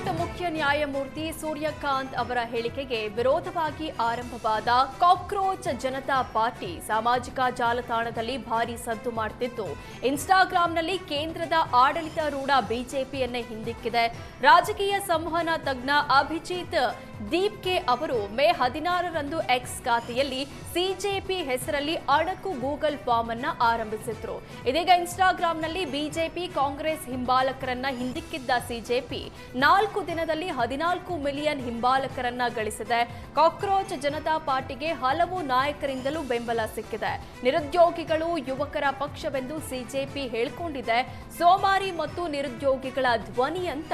High court ಮುಖ್ಯ ನ್ಯಾಯಮೂರ್ತಿ ಸೂರ್ಯಕಾಂತ್ ಅವರ ಹೇಳಿಕೆಗೆ ವಿರೋಧವಾಗಿ ಆರಂಭವಾದ ಕಾಕ್ರೋಚ್ ಜನತಾ ಪಾರ್ಟಿ ಸಾಮಾಜಿಕ ಜಾಲತಾಣದಲ್ಲಿ ಭಾರೀ ಸದ್ದು ಮಾಡುತ್ತಿದ್ದು, ಇನ್ಸ್ಟಾಗ್ರಾಂನಲ್ಲಿ ಕೇಂದ್ರದ ಆಡಳಿತಾರೂಢ ಬಿಜೆಪಿಯನ್ನೇ ಹಿಂದಿಕ್ಕಿದೆ. ರಾಜಕೀಯ ಸಂವಹನ ತಜ್ಞ ಅಭಿಜಿತ್ ದೀಪ್ಕೆ ಅವರು ಮೇ 16ರಂದು ಎಕ್ಸ್ ಖಾತೆಯಲ್ಲಿ ಸಿಜೆಪಿ ಹೆಸರಲ್ಲಿ ಅಣಕು ಗೂಗಲ್ ಫಾರ್ಮ್ ಅನ್ನು ಆರಂಭಿಸಿದ್ರು. ಇದೀಗ ಇನ್ಸ್ಟಾಗ್ರಾಂನಲ್ಲಿ ಬಿಜೆಪಿ ಕಾಂಗ್ರೆಸ್ ಹಿಂಬಾಲಕರನ್ನ ಹಿಂದಿಕ್ಕಿದ್ದ ಸಿಜೆಪಿ 4 ದಿನದಲ್ಲಿ 14 ಮಿಲಿಯನ್ ಹಿಂಬಾಲಕರನ್ನ ಗಳಿಸಿದೆ. ಕಾಕ್ರೋಚ್ ಜನತಾ ಪಾರ್ಟಿಗೆ ಹಲವು ನಾಯಕರಿಂದಲೂ ಬೆಂಬಲ ಸಿಕ್ಕಿದೆ. ನಿರುದ್ಯೋಗಿಗಳು ಯುವಕರ ಪಕ್ಷವೆಂದು ಸಿಜೆಪಿ ಹೇಳಿಕೊಂಡಿದೆ. ಸೋಮಾರಿ ಮತ್ತು ನಿರುದ್ಯೋಗಿಗಳ ಧ್ವನಿ ಅಂತ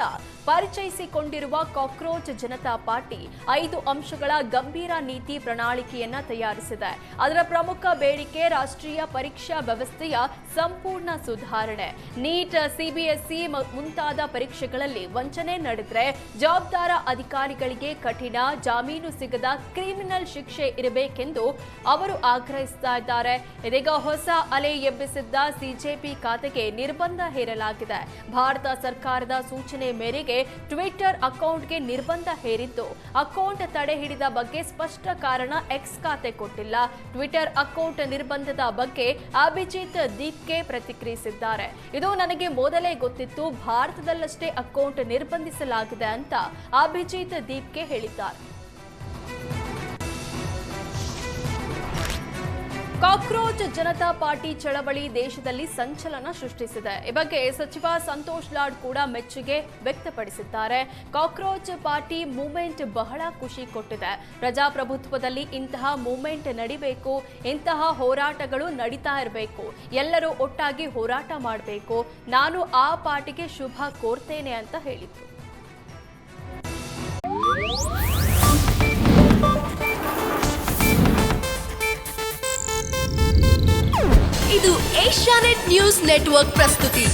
ಪರಿಚಯಿಸಿಕೊಂಡಿರುವ ಕಾಕ್ರೋಚ್ ಜನತಾ ಪಾರ್ಟಿ 5 ಅಂಶಗಳ ಗಂಭೀರ ನೀತಿ ಪ್ರಣಾಳಿಕೆಯನ್ನ ತಯಾರಿಸಿದೆ. ಅದರ ಪ್ರಮುಖ ಬೇಡಿಕೆ ರಾಷ್ಟ್ರೀಯ ಪರೀಕ್ಷಾ ವ್ಯವಸ್ಥೆಯ ಸಂಪೂರ್ಣ ಸುಧಾರಣೆ. ನೀಟ್, ಸಿಬಿಎಸ್ಇ ಮುಂತಾದ ಪರೀಕ್ಷೆಗಳಲ್ಲಿ ವಂಚನೆ ನಡೆದರೆ ಜವಾಬ್ದಾರ ಅಧಿಕಾರಿಗಳಿಗೆ ಕಠಿಣ, ಜಾಮೀನು ಸಿಗದ ಕ್ರಿಮಿನಲ್ ಶಿಕ್ಷೆ ಇರಬೇಕೆಂದು ಅವರು ಆಗ್ರಹಿಸ್ತಾ ಇದ್ದಾರೆ. ಇದೀಗ ಹೊಸ ಅಲೆ ಎಬ್ಬಿಸಿದ್ದ ಸಿಜೆಪಿ ಖಾತೆಗೆ ನಿರ್ಬಂಧ ಹೇರಲಾಗಿದೆ. ಭಾರತ ಸರ್ಕಾರದ ಸೂಚನೆ ಮೇರೆಗೆ ಟ್ವಿಟರ್ ಅಕೌಂಟ್ಗೆ ನಿರ್ಬಂಧ ಹೇರಿದ್ದು, ಅಕೌಂಟ್ ತಡೆ ಹಿಡಿದ ಬಗ್ಗೆ ಸ್ಪಷ್ಟ ಕಾರಣ ಎಕ್ಸ್ ಖಾತೆ ಕೊಟ್ಟಿಲ್ಲ. ಟ್ವಿಟರ್ ಅಕೌಂಟ್ ನಿರ್ಬಂಧದ ಬಗ್ಗೆ ಅಭಿಜಿತ್ ದೀಪ್ಕೆ ಪ್ರತಿಕ್ರಿಯಿಸಿದ್ದಾರೆ. ಇದು ನನಗೆ ಮೊದಲೇ ಗೊತ್ತಿತ್ತು, ಭಾರತದಲ್ಲಷ್ಟೇ ಅಕೌಂಟ್ ನಿರ್ಬಂಧಿಸಲಾಗಿದೆ ಅಂತ ಅಭಿಜಿತ್ ದೀಪ್ಕೆ ಹೇಳಿದ್ದಾರೆ. ಕಾಕ್ರೋಚ್ ಜನತಾ ಪಾರ್ಟಿ ಚಳವಳಿ ದೇಶದಲ್ಲಿ ಸಂಚಲನ ಸೃಷ್ಟಿಸಿದೆ. ಈ ಬಗ್ಗೆ ಸಚಿವ ಸಂತೋಷ್ ಲಾಡ್ ಕೂಡ ಮೆಚ್ಚುಗೆ ವ್ಯಕ್ತಪಡಿಸಿದ್ದಾರೆ. ಕಾಕ್ರೋಚ್ ಪಾರ್ಟಿ ಮೂವ್ಮೆಂಟ್ ಬಹಳ ಖುಷಿ ಕೊಟ್ಟಿದೆ. ಪ್ರಜಾಪ್ರಭುತ್ವದಲ್ಲಿ ಇಂತಹ ಮೂವ್ಮೆಂಟ್ ನಡಿಬೇಕು, ಇಂತಹ ಹೋರಾಟಗಳು ನಡೀತಾ ಇರಬೇಕು, ಎಲ್ಲರೂ ಒಟ್ಟಾಗಿ ಹೋರಾಟ ಮಾಡಬೇಕು. ನಾನು ಆ ಪಾರ್ಟಿಗೆ ಶುಭ ಕೋರ್ತೇನೆ ಅಂತ ಹೇಳಿದ್ರು. ಇದು ಏಷ್ಯಾನೆಟ್ ನ್ಯೂಸ್ ನೆಟ್ವರ್ಕ್ ಪ್ರಸ್ತುತಿ.